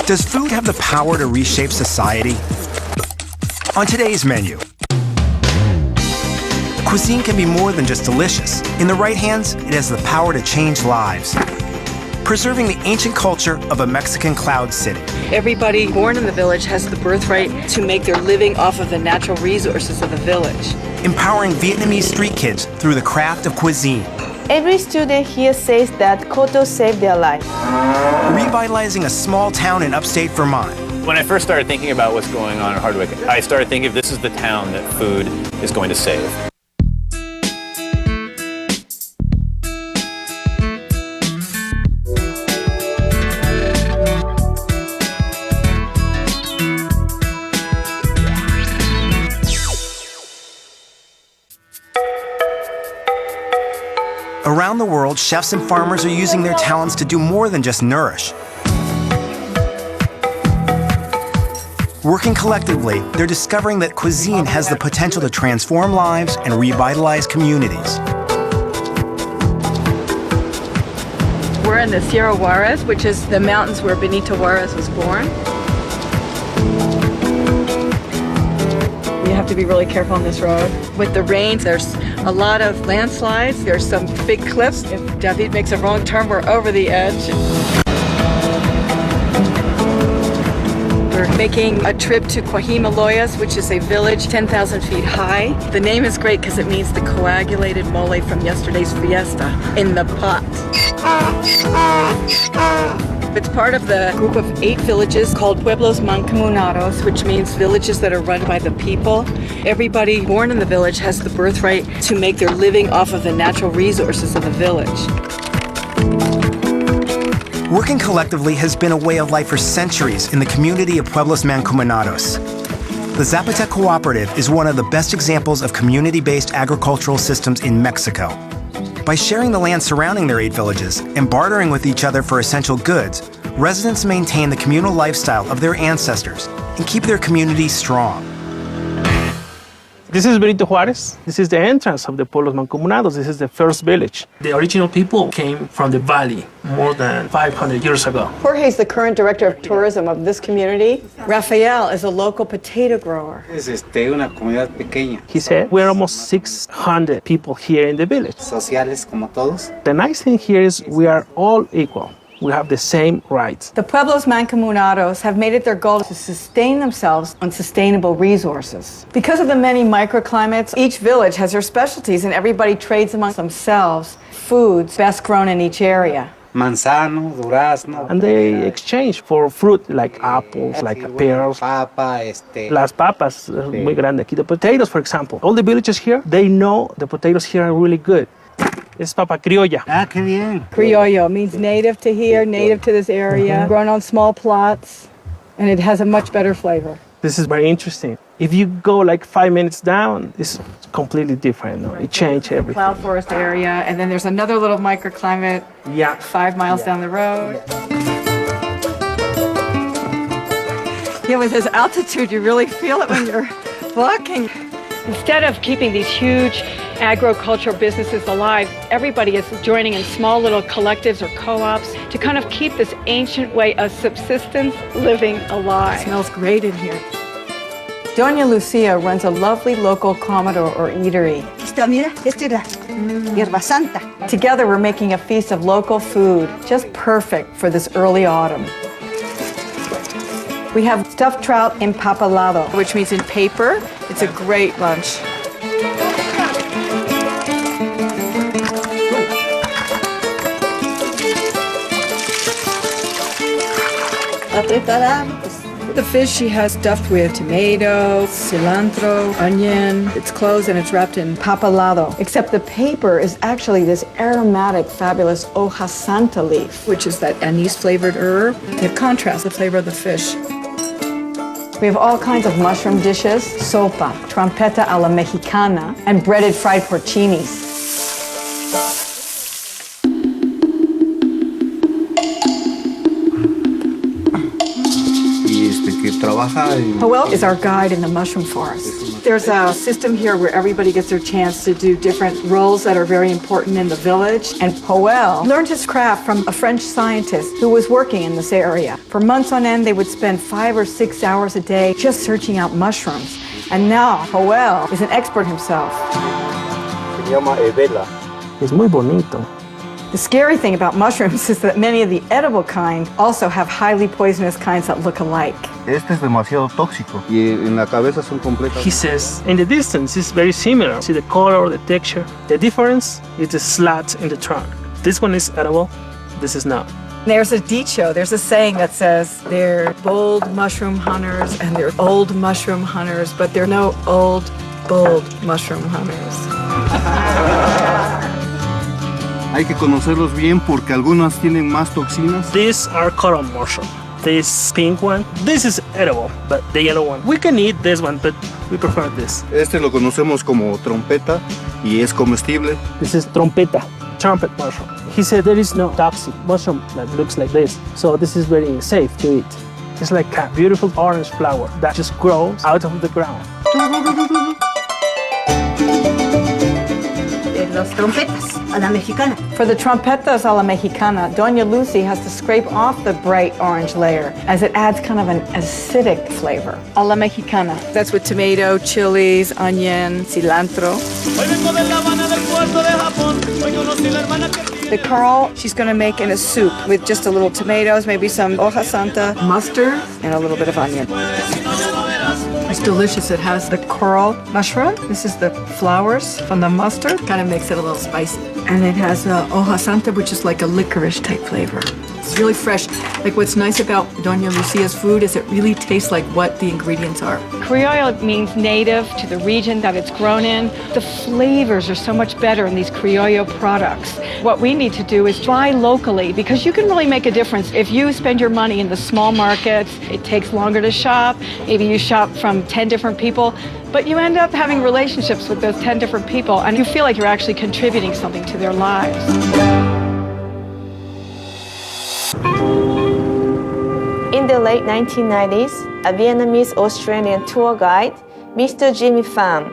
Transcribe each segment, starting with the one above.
Does food have the power to reshape society? On today's menu, cuisine can be more than just delicious. In the right hands, it has the power to change lives. Preserving the ancient culture of a Mexican cloud city. Everybody born in the village has the birthright to make their living off of the natural resources of the village. Empowering Vietnamese street kids through the craft of cuisine. Every student here says that koto saved their life. Revitalizing a small town in upstate Vermont. When I first started thinking about what's going on in Hardwick, I started thinking this is the town that food is going to save. Around the world, chefs and farmers are using their talents to do more than just nourish. Working collectively, they're discovering that cuisine has the potential to transform lives and revitalize communities. We're in the Sierra Juarez, which is the mountains where Benito Juarez was born. You have to be really careful on this road. With the rains, there's a lot of landslides. There's some big cliffs. If David makes a wrong turn, we're over the edge. We're making a trip to Coajimaloyas, which is a village 10,000 feet high. The name is great because it means the coagulated mole from yesterday's fiesta in the pot. It's part of the group of 8 villages called Pueblos Mancomunados, which means villages that are run by the people. Everybody born in the village has the birthright to make their living off of the natural resources of the village. Working collectively has been a way of life for centuries in the community of Pueblos Mancomunados. The Zapotec Cooperative is one of the best examples of community-based agricultural systems in Mexico. By sharing the land surrounding their 8 villages and bartering with each other for essential goods, residents maintain the communal lifestyle of their ancestors and keep their community strong. This is Benito Juarez. This is the entrance of the Pueblos Mancomunados. This is the first village. The original people came from the valley more than 500 years ago. Jorge is the current director of tourism of this community. Rafael is a local potato grower. Es una comunidad pequeña. He said, we're almost 600 people here in the village. Sociales como todos. The nice thing here is we are all equal. We have the same rights. The Pueblos Mancomunados have made it their goal to sustain themselves on sustainable resources. Because of the many microclimates, each village has their specialties and everybody trades amongst themselves foods best grown in each area. Manzano, durazno. And they exchange for fruit like apples, like pears. Las papas, muy grande aquí. The potatoes, for example. All the villages here, they know the potatoes here are really good. It's papa criolla. Ah, qué bien. Criollo means native to here, native to this area, grown on small plots, and it has a much better flavor. This is very interesting. If you go like 5 minutes down, it's completely different. No? It changed everything. Cloud forest area, and then there's another little microclimate 5 miles down the road. Yeah, with this altitude, you really feel it when you're walking. Instead of keeping these huge agricultural businesses alive, everybody is joining in small little collectives or co-ops to kind of keep this ancient way of subsistence living alive. It smells great in here. Doña Lucia runs a lovely local comedor or eatery. Mira, esta era hierba santa. Together we're making a feast of local food, just perfect for this early autumn. We have stuffed trout empapelado, which means in paper. It's a great lunch. The fish she has stuffed with tomato, cilantro, onion. It's closed and it's wrapped in papelado. Except the paper is actually this aromatic, fabulous hoja santa leaf, which is that anise-flavored herb. It contrasts the flavor of the fish. We have all kinds of mushroom dishes, sopa, trompeta a la mexicana, and breaded fried porcinis. Y que trabaja en... Joel is our guide in the mushroom forest. There's a system here where everybody gets their chance to do different roles that are very important in the village. And Joel learned his craft from a French scientist who was working in this area. For months on end, they would spend 5 or 6 hours a day just searching out mushrooms. And now Joel is an expert himself. Se llama Evela. Es muy bonito. The scary thing about mushrooms is that many of the edible kind also have highly poisonous kinds that look alike. Este es demasiado tóxico y en la cabeza son completas. He says, in the distance, it's very similar. See the color, the texture. The difference is the slats in the trunk. This one is edible, this is not. There's a dicho, there's a saying that says they're bold mushroom hunters and they're old mushroom hunters, but they're no old, bold mushroom hunters. Hay que conocerlos bien porque algunas tienen más toxinas. These are cotton mushroom. This pink one, this is edible, but the yellow one, we can eat this one, but we prefer this. Este lo conocemos como trompeta y es comestible. This is trompeta, trumpet mushroom. He said there is no toxic mushroom that looks like this, so this is very safe to eat. It's like a beautiful orange flower that just grows out of the ground. Los trompetas a la mexicana. For the trompetas a la mexicana, Doña Lucy has to scrape off the bright orange layer as it adds kind of an acidic flavor. A la mexicana. That's with tomato, chilies, onion, cilantro. The curl she's going to make in a soup with just a little tomatoes, maybe some hoja santa, mustard, and a little bit of onion. It's delicious. It has the coral mushroom. This is the flowers from the mustard. Kind of makes it a little spicy. And it has hoja santa, which is like a licorice type flavor. It's really fresh. Like what's nice about Doña Lucia's food is it really tastes like what the ingredients are. Criollo means native to the region that it's grown in. The flavors are so much better in these Criollo products. What we need to do is buy locally because you can really make a difference. If you spend your money in the small markets, it takes longer to shop. Maybe you shop from 10 different people, but you end up having relationships with those 10 different people and you feel like you're actually contributing something to their lives. In the late 1990s, a Vietnamese-Australian tour guide, Mr. Jimmy Pham,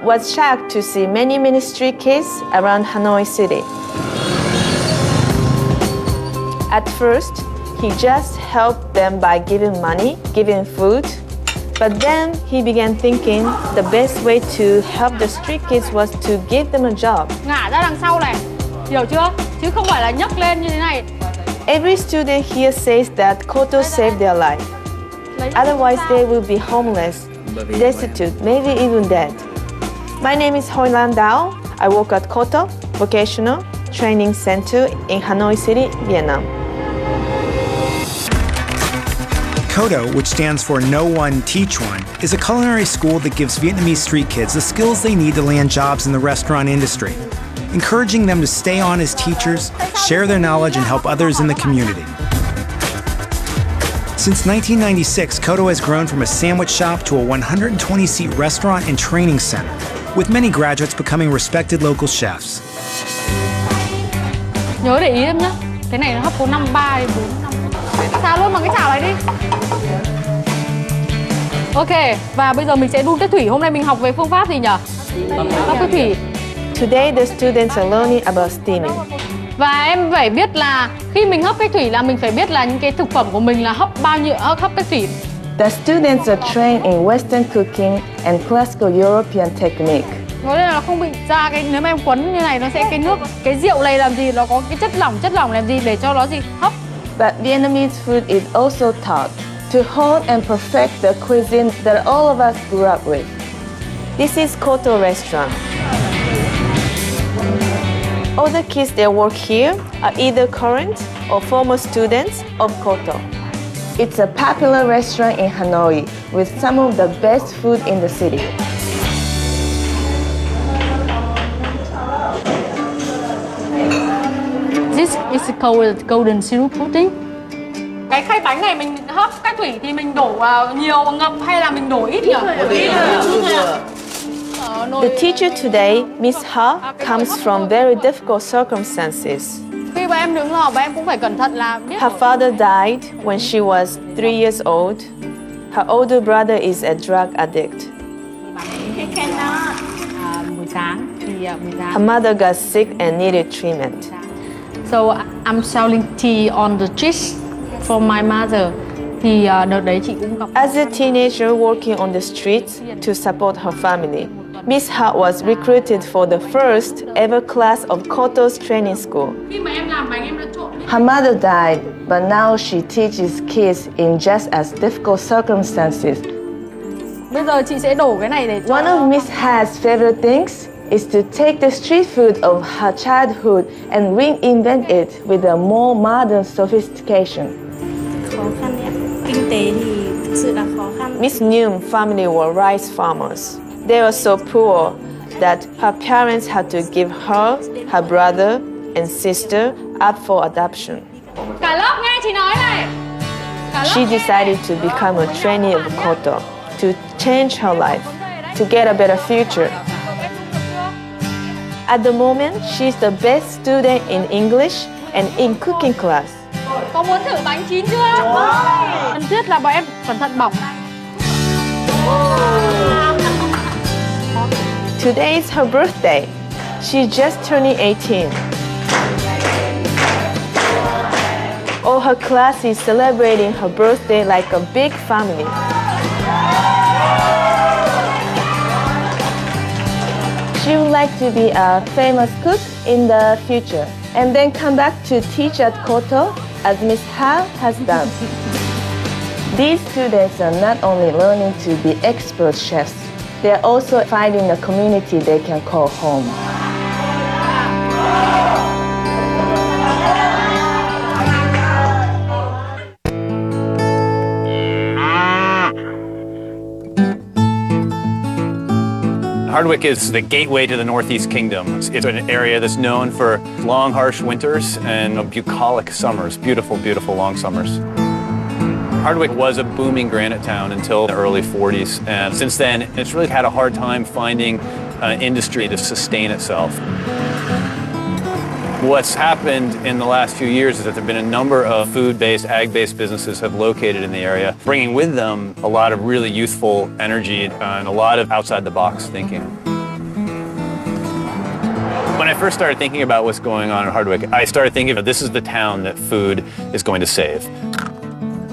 was shocked to see many street kids around Hanoi City. At first, he just helped them by giving money, giving food, but then he began thinking the best way to help the street kids was to give them a job. Ngả ra đằng sau này, hiểu chưa? Chứ không phải là nhấc lên như thế này. Every student here says that Koto saved their life. Otherwise, they will be homeless, destitute, maybe even dead. My name is Hoi Lan Dao. I work at Koto Vocational Training Center in Hanoi City, Vietnam. Koto, which stands for No One, Teach One, is a culinary school that gives Vietnamese street kids the skills they need to land jobs in the restaurant industry, encouraging them to stay on as teachers, share their knowledge, and help others in the community. Since 1996, Koto has grown from a sandwich shop to a 120-seat restaurant and training center, with many graduates becoming respected local chefs. Nhớ để ý em nhá. Cái này nó hấp có 5, 3, 4, 5. Xào luôn bằng cái chảo này đi. Ok, và bây giờ mình sẽ đun cái thủy. Hôm nay mình học về phương pháp gì nhỉ? Hấp cái thủy. Today, the students are learning about steaming. Và em phải biết là khi mình hấp cái thủy là mình phải biết là những cái thực phẩm của mình là hấp bao nhiêu, hấp cái thủy. The students are trained in Western cooking and classical European technique. Thế nên là không bị ra cái, nếu mà em quấn như này nó sẽ cái nước, cái rượu này làm gì, nó có cái chất lỏng làm gì để cho nó gì hấp. But Vietnamese food is also taught to hone and perfect the cuisine that all of us grew up with. This is Koto restaurant. All the kids that work here are either current or former students of Koto. It's a popular restaurant in Hanoi with some of the best food in the city. This is called golden syrup pudding. Cái khay bánh này mình hấp cái thủy thì mình đổ nhiều ngập hay là mình đổ ít nhỉ? The teacher today, Miss Ha, comes from very difficult circumstances. Khi mà em đứng họp em cũng phải cẩn thận là biết. Her father died when she was 3 years old. Her older brother is a drug addict. Her mother got sick and needed treatment. So I'm selling tea on the streets for my mother. Thì đợt đấy chị cũng gặp. As a teenager working on the streets to support her family, Miss Ha was recruited for the first ever class of Koto's training school. Her mother died, but now she teaches kids in just as difficult circumstances. Bây giờ chị sẽ đổ cái này để cho... One of Miss Ha's favorite things is to take the street food of her childhood and reinvent it with a more modern sophistication. Miss New's family were rice farmers. They were so poor that her parents had to give her, her brother, and sister up for adoption. Cả lớp nghe chị nói này. She decided to become a trainee of Koto to change her life, to get a better future. At the moment, she's the best student in English and in cooking class. Có muốn thử bánh chín chưa? Cần thiết là bọn em cẩn thận bỏng. Today is her birthday. She's just turning 18. All her class is celebrating her birthday like a big family. She would like to be a famous cook in the future and then come back to teach at Koto as Miss Ha has done. These students are not only learning to be expert chefs, they are also finding a community they can call home. Hardwick is the gateway to the Northeast Kingdom. It's an area that's known for long, harsh winters and bucolic summers, beautiful, beautiful long summers. Hardwick was a booming granite town until the early 40s, and since then, it's really had a hard time finding an industry to sustain itself. What's happened in the last few years is that there have been a number of food-based, ag-based businesses have located in the area, bringing with them a lot of really youthful energy and a lot of outside-the-box thinking. When I first started thinking about what's going on in Hardwick, I started thinking that this is the town that food is going to save.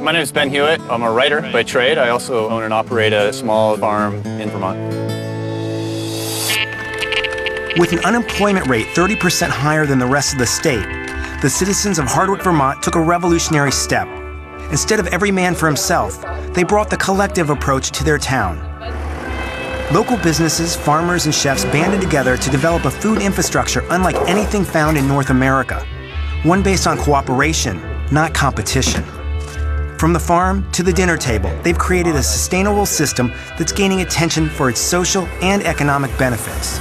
My name is Ben Hewitt. I'm a writer by trade. I also own and operate a small farm in Vermont. With an unemployment rate 30% higher than the rest of the state, the citizens of Hardwick, Vermont took a revolutionary step. Instead of every man for himself, they brought the collective approach to their town. Local businesses, farmers, and chefs banded together to develop a food infrastructure unlike anything found in North America, one based on cooperation, not competition. From the farm to the dinner table, they've created a sustainable system that's gaining attention for its social and economic benefits.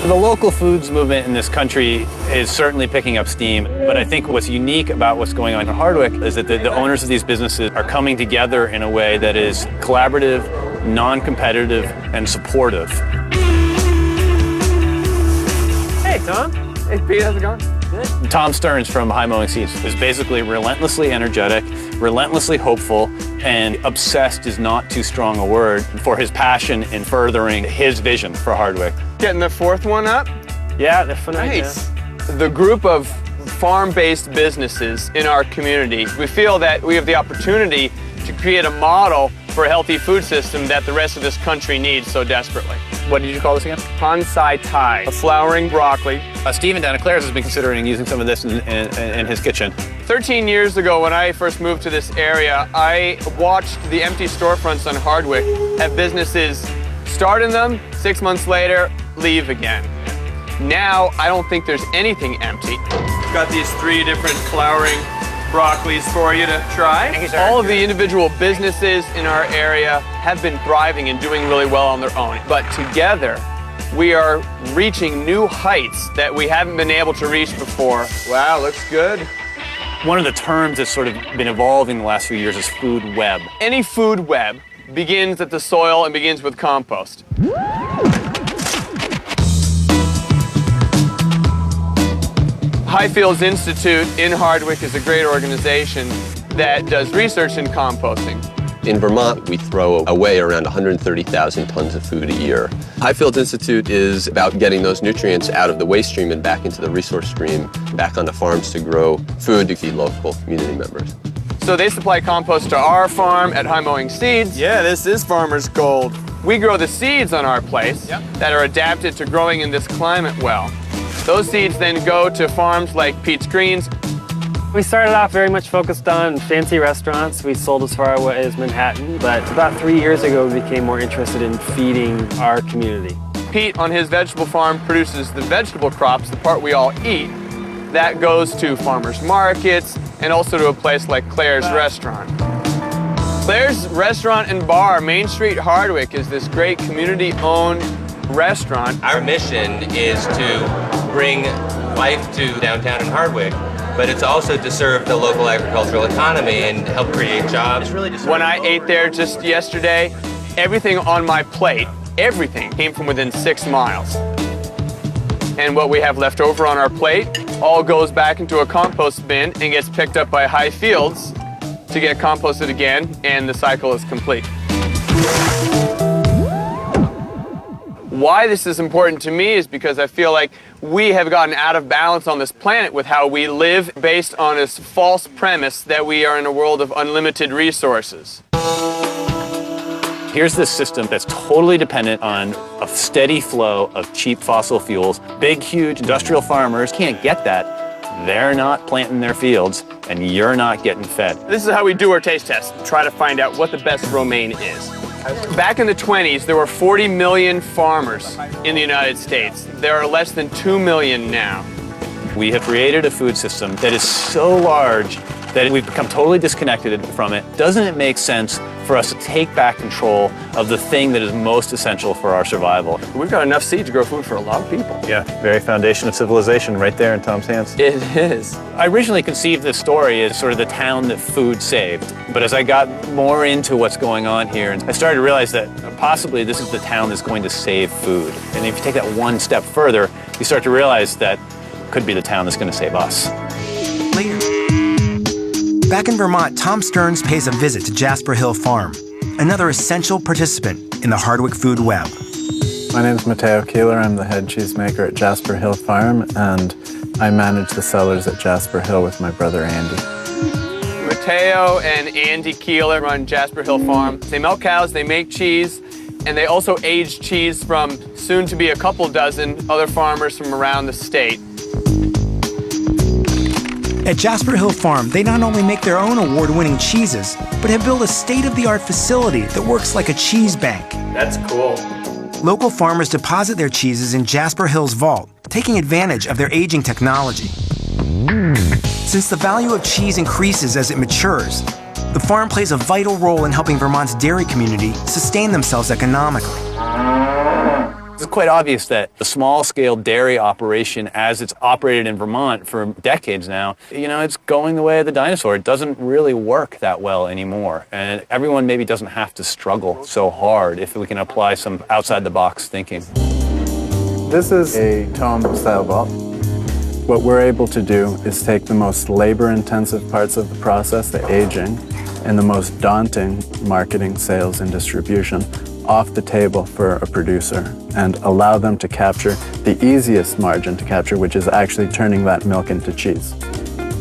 The local foods movement in this country is certainly picking up steam, but I think what's unique about what's going on in Hardwick is that the owners of these businesses are coming together in a way that is collaborative, non-competitive, and supportive. Hey, Tom. Hey, Pete, how's it going? Good. Tom Stearns from High Mowing Seeds is basically relentlessly energetic, relentlessly hopeful, and obsessed is not too strong a word for his passion in furthering his vision for Hardwick. Getting the fourth one up? Yeah, definitely. Nice. The group of farm-based businesses in our community, we feel that we have the opportunity to create a model for a healthy food system that the rest of this country needs so desperately. What did you call this again? Bonsai Thai, a flowering broccoli. Stephen down at Claire's has been considering using some of this in his kitchen. 13 years ago, when I first moved to this area, I watched the empty storefronts on Hardwick have businesses start in them, 6 months later, leave again. Now, I don't think there's anything empty. Got these 3 different flowering broccolis for you to try. Thank you, sir. All of the individual businesses in our area have been thriving and doing really well on their own. But together, we are reaching new heights that we haven't been able to reach before. Wow, looks good. One of the terms that's sort of been evolving the last few years is food web. Any food web begins at the soil and begins with compost. Highfields Institute in Hardwick is a great organization that does research in composting. In Vermont, we throw away around 130,000 tons of food a year. Highfields Institute is about getting those nutrients out of the waste stream and back into the resource stream, back on the farms to grow food to feed local community members. So they supply compost to our farm at High Mowing Seeds. Yeah, this is farmer's gold. We grow the seeds on our place that are adapted to growing in this climate well. Those seeds then go to farms like Pete's Greens. We started off very much focused on fancy restaurants. We sold as far away as Manhattan, but about 3 years ago we became more interested in feeding our community. Pete on his vegetable farm produces the vegetable crops, the part we all eat. That goes to farmers markets and also to a place like Claire's Restaurant. Claire's Restaurant and Bar, Main Street, Hardwick, is this great community-owned restaurant. Our mission is to bring life to downtown in Hardwick, but it's also to serve the local agricultural economy and help create jobs. When I ate there just yesterday, everything on my plate, everything came from within 6 miles. And what we have left over on our plate all goes back into a compost bin and gets picked up by Highfields to get composted again, and the cycle is complete. Why this is important to me is because I feel like we have gotten out of balance on this planet with how we live based on this false premise that we are in a world of unlimited resources. Here's this system that's totally dependent on a steady flow of cheap fossil fuels. Big, huge industrial farmers can't get that. They're not planting their fields, and you're not getting fed. This is how we do our taste test, try to find out what the best romaine is. Back in the 20s, there were 40 million farmers in the United States. There are less than 2 million now. We have created a food system that is so large that we've become totally disconnected from it. Doesn't it make sense for us to take back control of the thing that is most essential for our survival? We've got enough seed to grow food for a lot of people. Yeah, very foundation of civilization right there in Tom's hands. It is. I originally conceived this story as sort of the town that food saved. But as I got more into what's going on here, I started to realize that possibly this is the town that's going to save food. And if you take that one step further, you start to realize that it could be the town that's going to save us. Later. Back in Vermont, Tom Stearns pays a visit to Jasper Hill Farm, another essential participant in the Hardwick food web. My name is Matteo Keeler. I'm the head cheesemaker at Jasper Hill Farm, and I manage the cellars at Jasper Hill with my brother Andy. Matteo and Andy Keeler run Jasper Hill Farm. They milk cows, they make cheese, and they also age cheese from soon to be a couple dozen other farmers from around the state. At Jasper Hill Farm, they not only make their own award-winning cheeses, but have built a state-of-the-art facility that works like a cheese bank. That's cool. Local farmers deposit their cheeses in Jasper Hill's vault, taking advantage of their aging technology. Since the value of cheese increases as it matures, the farm plays a vital role in helping Vermont's dairy community sustain themselves economically. It's quite obvious that the small-scale dairy operation, as it's operated in Vermont for decades now, it's going the way of the dinosaur. It doesn't really work that well anymore. And everyone maybe doesn't have to struggle so hard if we can apply some outside-the-box thinking. This is a Tome-style vault. What we're able to do is take the most labor-intensive parts of the process, the aging, and the most daunting marketing, sales, and distribution off the table for a producer and allow them to capture the easiest margin to capture, which is actually turning that milk into cheese.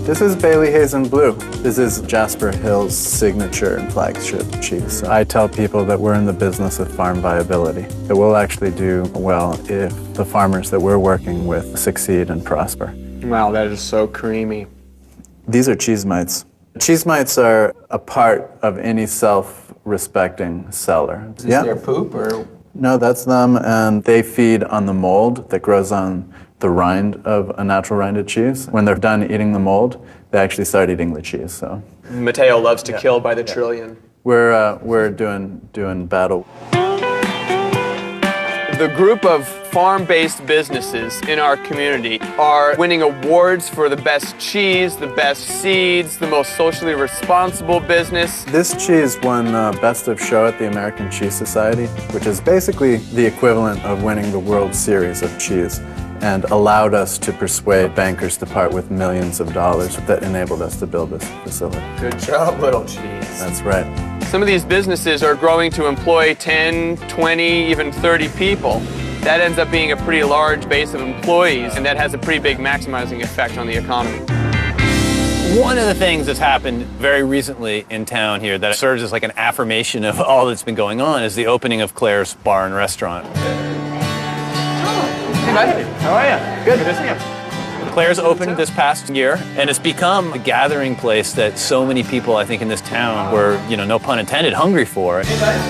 This is Bailey Hazen Blue. This is Jasper Hill's signature and flagship cheese. I tell people that we're in the business of farm viability, that we'll actually do well if the farmers that we're working with succeed and prosper. Wow, that is so creamy. These are cheese mites. Cheese mites are a part of any self-respecting cellar. Is this their poop or? No, that's them, and they feed on the mold that grows on the rind of a natural rinded cheese. When they're done eating the mold, they actually start eating the cheese. So Matteo loves to kill by the trillion. We're doing battle. The group of farm-based businesses in our community are winning awards for the best cheese, the best seeds, the most socially responsible business. This cheese won Best of Show at the American Cheese Society, which is basically the equivalent of winning the World Series of cheese, and allowed us to persuade bankers to part with millions of dollars that enabled us to build this facility. Good job, little cheese. That's right. Some of these businesses are growing to employ 10, 20, even 30 people. That ends up being a pretty large base of employees, and that has a pretty big maximizing effect on the economy. One of the things that's happened very recently in town here that serves as like an affirmation of all that's been going on is the opening of Claire's Bar and Restaurant. Hey, buddy. How are you? Good to see you. Claire's opened this past year, and it's become a gathering place that so many people, I think, in this town were, no pun intended, hungry for. Hey, buddy.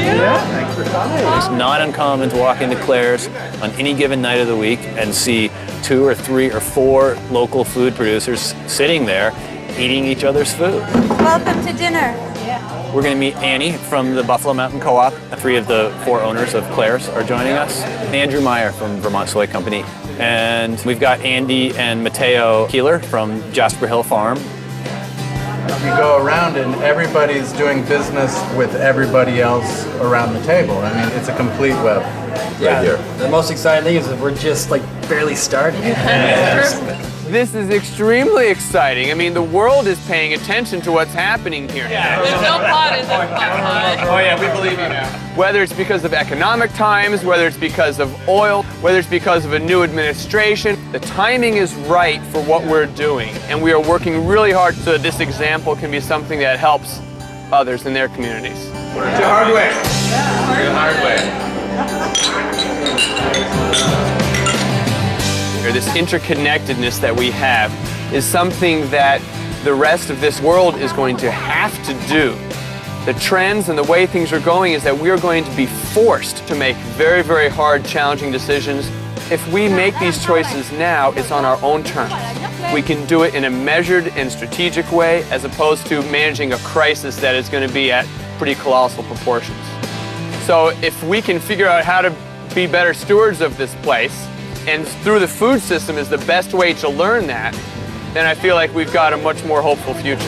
Yeah, thanks for coming. It's not uncommon to walk into Claire's on any given night of the week and see 2 or 3 or 4 local food producers sitting there eating each other's food. Welcome to dinner. We're going to meet Annie from the Buffalo Mountain Co-op. 3 of the 4 owners of Claire's are joining us. Andrew Meyer from Vermont Soy Company. And we've got Andy and Mateo Keeler from Jasper Hill Farm. You go around and everybody's doing business with everybody else around the table. I mean, it's a complete web right here. The most exciting thing is that we're just barely starting. This is extremely exciting. I mean, the world is paying attention to what's happening here. There's no pot in this pot. Oh yeah, we believe you now. Whether it's because of economic times, whether it's because of oil, whether it's because of a new administration, the timing is right for what we're doing. And we are working really hard so that this example can be something that helps others in their communities. To Hardwick. To Hardwick. This interconnectedness that we have is something that the rest of this world is going to have to do. The trends and the way things are going is that we are going to be forced to make very, very hard, challenging decisions. If we make these choices now, it's on our own terms. We can do it in a measured and strategic way as opposed to managing a crisis that is going to be at pretty colossal proportions. So if we can figure out how to be better stewards of this place, and through the food system is the best way to learn that, then I feel like we've got a much more hopeful future.